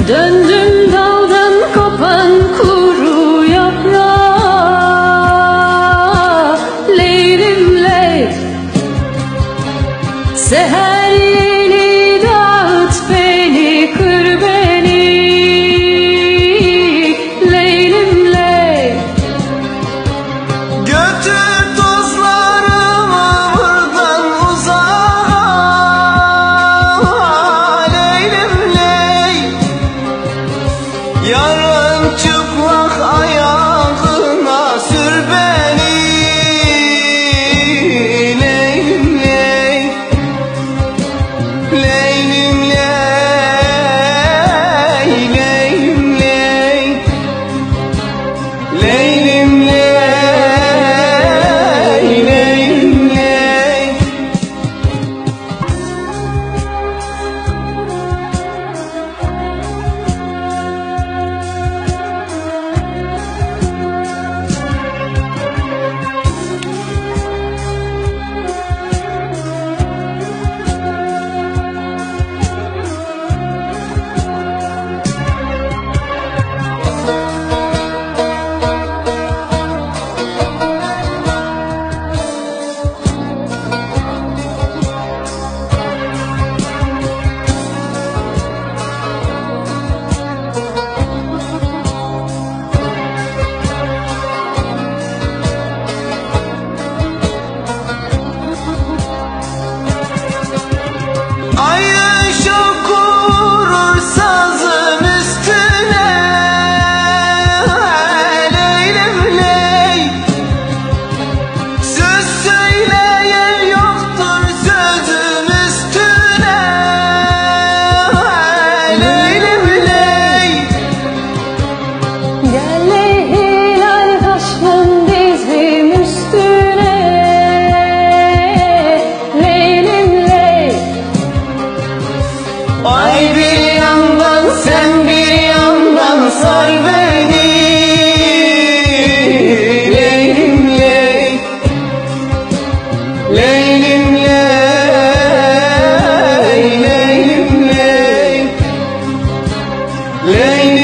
Döndüm daldan kopan kuru yaprağa, Leylim ley. Seher yeli dağıt beni, kır beni, Leylim ley. Götür tozlarımı buradan uzağa, Leylim ley. Yarın çıplak ayağına sür beni, Leylim ley. Leylim ley, Leylim ley. Leylim ley, Leylim ley. Ay ışık vurur sazın üstüne, Leylim ley. Söz söyleyen yoktur sözüm üstüne, Leylim ley. Gel hilal taşkın dizim üstüne, Leylim ley. Ay bir yandan sen bir yandan sar beni, Leylim ley. Leylim ley, Leylim ley. Leylim